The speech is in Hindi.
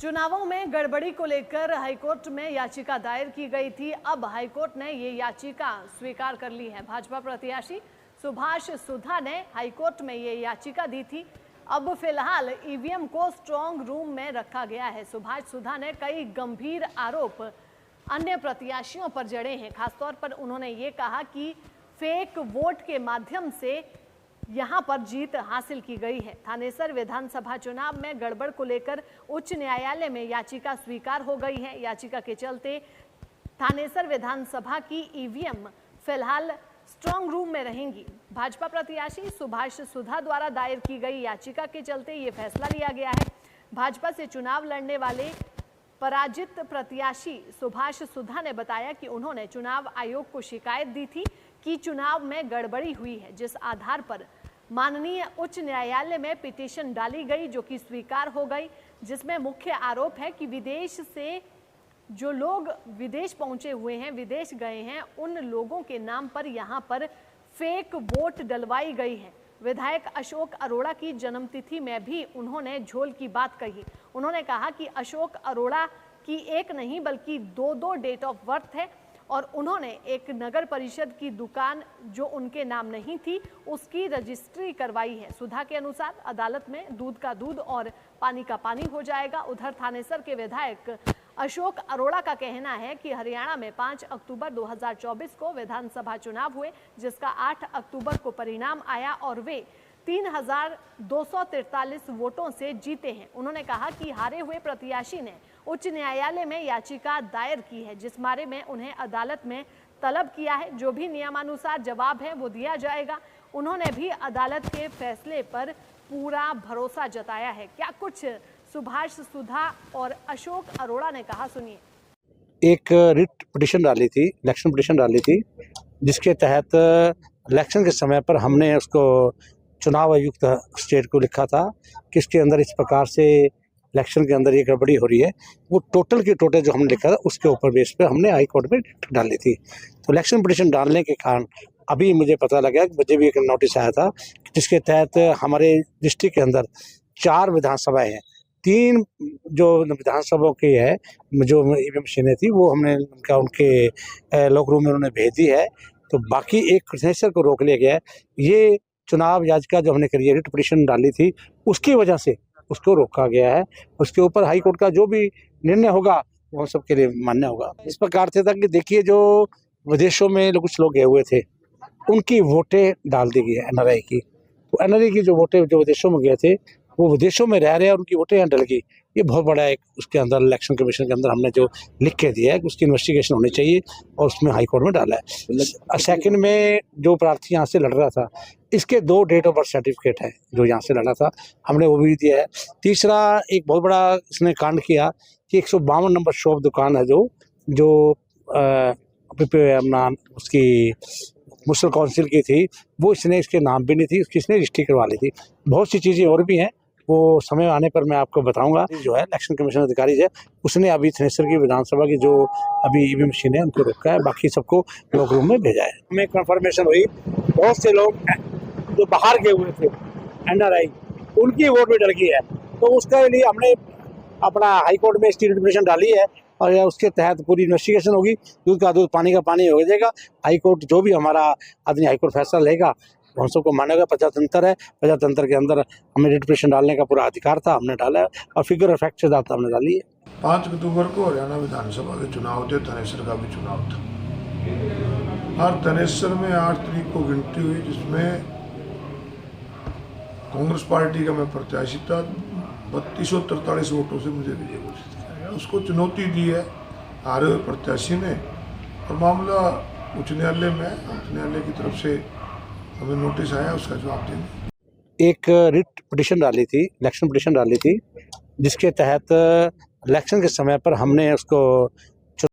चुनावों में गड़बड़ी को लेकर हाईकोर्ट में याचिका दायर की गई थी। अब हाईकोर्ट ने ये याचिका स्वीकार कर ली है। भाजपा प्रत्याशी सुभाष सुधा ने हाईकोर्ट में ये याचिका दी थी। अब फिलहाल ईवीएम को स्ट्रांग रूम में रखा गया है। सुभाष सुधा ने कई गंभीर आरोप अन्य प्रत्याशियों पर जड़े हैं। खासतौर पर उन्होंने ये कहा कि फेक वोट के माध्यम से यहां पर जीत हासिल की गई है। थानेसर विधानसभा चुनाव में गड़बड़ को लेकर उच्च न्यायालय में याचिका स्वीकार हो गई है। याचिका के चलते थानेसर विधानसभा की ईवीएम फिलहाल स्ट्रांग रूम में रहेंगी। भाजपा प्रत्याशी सुभाष सुधा द्वारा दायर की गई याचिका के चलते ये फैसला लिया गया है। भाजपा से चुनाव लड़ने वाले पराजित प्रत्याशी सुभाष सुधा ने बताया कि उन्होंने चुनाव आयोग को शिकायत दी थी कि चुनाव में गड़बड़ी हुई है, जिस आधार पर माननीय उच्च न्यायालय में पिटीशन डाली गई, जो कि स्वीकार हो गई, जिसमें मुख्य आरोप है कि विदेश से जो लोग विदेश पहुंचे हुए हैं, विदेश गए हैं, उन लोगों के नाम पर यहां पर फेक वोट डलवाई गई है। विधायक अशोक अरोड़ा की जन्मतिथि में भी उन्होंने झोल की बात कही। उन्होंने कहा कि अशोक अरोड़ा की एक नहीं बल्कि दो डेट ऑफ बर्थ है और उन्होंने एक नगर परिषद की दुकान जो उनके नाम नहीं थी उसकी रजिस्ट्री करवाई है। सुधा के अनुसार अदालत में दूध का दूध और पानी का पानी हो जाएगा। उधर थानेसर के विधायक अशोक अरोड़ा का कहना है कि हरियाणा में 5 अक्टूबर 2024 को विधानसभा चुनाव हुए, जिसका 8 अक्टूबर को परिणाम आया और वे 3243 वोटों से जीते हैं। उन्होंने कहा कि हारे हुए प्रत्याशी ने उच्च न्यायालय में याचिका दायर की है, जिस बारे में उन्हें अदालत में तलब किया है। जो भी नियमानुसार जवाब है वो दिया जाएगा। उन्होंने भी अदालत के फैसले पर पूरा भरोसा जताया है। क्या कुछ सुभाष सुधा और अशोक अरोड़ा ने कहा, सुनिए। एक रिट पिटीशन डाली थी, इलेक्शन पिटीशन डाली थी, जिसके तहत इलेक्शन के समय पर हमने उसको चुनाव आयुक्त स्टेट को लिखा था कि इसके अंदर इस प्रकार से इलेक्शन के अंदर ये गड़बड़ी हो रही है। वो टोटल के टोटल जो हमने लिखा था उसके ऊपर बेस पे हमने हाई कोर्ट में डाली थी। तो इलेक्शन पिटीशन डालने के कारण अभी मुझे पता लगा कि मुझे भी एक नोटिस आया था, जिसके तहत हमारे डिस्ट्रिक्ट के अंदर 4 विधानसभाएं हैं। 3 जो विधानसभाओं की है जो ईवीएम मशीनें थी वो हमने उनके लॉक रूम में उन्होंने भेज दी है। तो बाकी एक थानेसर को रोक लिया गया है। ये चुनाव याचिका जो हमने करी है, रिट पिटीशन डाली थी, उसकी वजह से उसको रोका गया है। उसके ऊपर हाई कोर्ट का जो भी निर्णय होगा वो सबके लिए मान्य होगा। इस प्रकार से था कि देखिए, जो विदेशों में कुछ लोग गए हुए थे उनकी वोटें डाल दी गई है एनआरआई की। तो एनआरआई की जो वोटें जो विदेशों में गए थे वो विदेशों में रह रहे हैं और उनकी वोटें यहाँ डल गई। ये बहुत बड़ा एक उसके अंदर इलेक्शन कमीशन के अंदर हमने जो लिख के दिया है कि उसकी इन्वेस्टिगेशन होनी चाहिए और उसमें हाई कोर्ट में डाला है। सेकंड में जो प्रार्थी यहाँ से लड़ रहा था, इसके 2 डेट ऑफ बर्थ सर्टिफिकेट है जो यहाँ से लड़ा था, हमने वो भी दिया है। तीसरा एक बहुत बड़ा इसने कांड किया कि 152 नंबर शॉप दुकान है जो अपना उसकी मुस्लिम काउंसिल की थी, वो इसने इसके नाम भी नहीं थी, उसकी इसने रजिस्ट्री करवा ली थी। बहुत सी चीज़ें और भी हैं, वो समय आने पर मैं आपको बताऊंगा। जो है इलेक्शन कमीशन अधिकारी है, उसने अभी थानेसर की विधानसभा की जो अभी ईवीएम मशीन है उनको रोका है, बाकी सबको लॉक रूम में भेजा है। हमें कंफर्मेशन हुई बहुत से लोग जो बाहर गए हुए थे एनआरआई, उनकी वोट भी डल गई है। तो उसके लिए हमने अपना हाई कोर्ट में इसकी रिट पिटीशन डाली है और उसके तहत पूरी इन्वेस्टिगेशन होगी। दूध का दूध पानी का पानी हो जाएगा। हाई कोर्ट जो भी हमारा आदमी हाई कोर्ट फैसला लेगा हम सबको मानेगा। प्रजातंत्र है, प्रजातंत्र के अंदर हमें रिट पिटीशन डालने का पूरा अधिकार था, हमने डाला है और फिगर ऑफ फैक्ट से दाता हमने डाली है। 5 अक्टूबर को हरियाणा विधानसभा के चुनाव थे, थानेसर का भी चुनाव था और थानेसर में 8 तारीख को गिनती हुई, जिसमें कांग्रेस पार्टी का मैं प्रत्याशी था। 3243 वोटों से मुझे विजय घोषित किया गया। उसको चुनौती दी है हारे हुए प्रत्याशी ने और मामला उच्च न्यायालय में, उच्च न्यायालय की तरफ से हमें नोटिस आया, उसका जवाब देंगे। एक रिट पिटीशन डाली थी, इलेक्शन पिटीशन डाली थी, जिसके तहत इलेक्शन के समय पर हमने उसको